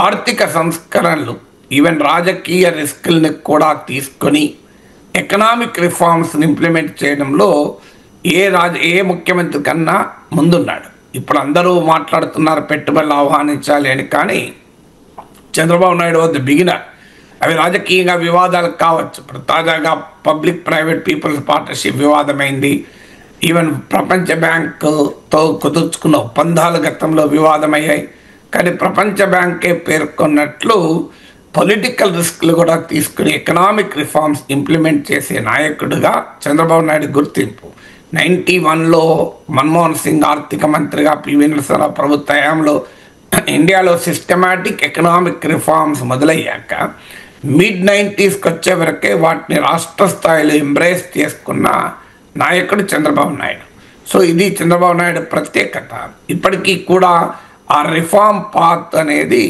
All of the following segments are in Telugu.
ఆర్థిక సంస్కరణలు ఈవెన్ రాజకీయ రిస్కుల్ని కూడా తీసుకొని ఎకనామిక్ రిఫార్మ్స్ని ఇంప్లిమెంట్ చేయడంలో ఏ ముఖ్యమంత్రి కన్నా ముందున్నాడు. ఇప్పుడు అందరూ మాట్లాడుతున్నారు పెట్టుబడులు ఆహ్వానించాలి అని, కానీ చంద్రబాబు నాయుడు వద్ద బిగినర్. అవి రాజకీయంగా వివాదాలు కావచ్చు. ఇప్పుడు తాజాగా పబ్లిక్ ప్రైవేట్ పీపుల్స్ పార్ట్నర్షిప్ వివాదమైంది. ఈవెన్ ప్రపంచ బ్యాంకుతో కుదుర్చుకున్న ఒప్పందాలు గతంలో వివాదమయ్యాయి. కానీ ప్రపంచ బ్యాంకే పేర్కొన్నట్లు పొలిటికల్ రిస్క్లు కూడా తీసుకుని ఎకనామిక్ రిఫార్మ్స్ ఇంప్లిమెంట్ చేసే నాయకుడిగా చంద్రబాబు నాయుడు గుర్తింపు. 91లో మన్మోహన్ సింగ్ ఆర్థిక మంత్రిగా, పివి నరసింహారావు ప్రభుత్వ హయాంలో ఇండియాలో సిస్టమాటిక్ ఎకనామిక్ రిఫార్మ్స్ మొదలయ్యాక మిడ్-90స్కి వచ్చే వరకే వాటిని రాష్ట్ర స్థాయిలో ఎంబ్రేస్ చేసుకున్న నాయకుడు చంద్రబాబు నాయుడు. సో ఇది చంద్రబాబు నాయుడు ప్రత్యేకత. ఇప్పటికీ కూడా ఆ రిఫార్మ్ పాత్ అనేది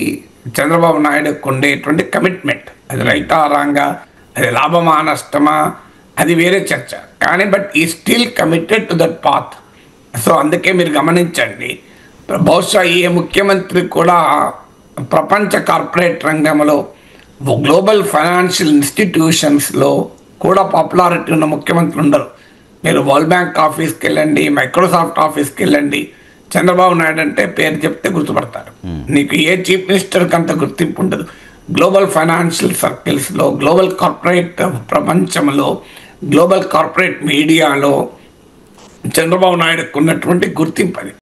చంద్రబాబు నాయుడుకు ఉండేటువంటి కమిట్మెంట్. అది రైటా రాంగా, అది లాభమా నష్టమా, అది వేరే చర్చ. కానీ బట్ ఈ still committed to that path. So అందుకే మీరు గమనించండి, బహుశా ఏ ముఖ్యమంత్రి కూడా ప్రపంచ కార్పొరేట్ రంగంలో, గ్లోబల్ ఫైనాన్షియల్ ఇన్స్టిట్యూషన్స్లో కూడా పాపులారిటీ ఉన్న ముఖ్యమంత్రులు ఉండరు. మీరు వరల్డ్ బ్యాంక్ ఆఫీస్కి వెళ్ళండి, మైక్రోసాఫ్ట్ ఆఫీస్కి వెళ్ళండి, చంద్రబాబు నాయుడు అంటే పేరు చెప్తే గుర్తుపడతారు. నీకు ఏ చీఫ్ మినిస్టర్కి అంత గుర్తింపు ఉండదు. గ్లోబల్ ఫైనాన్షియల్ సర్కిల్స్లో, గ్లోబల్ కార్పొరేట్ ప్రపంచంలో, గ్లోబల్ కార్పొరేట్ మీడియాలో చంద్రబాబు నాయుడుకు ఉన్నటువంటి గుర్తింపు అది.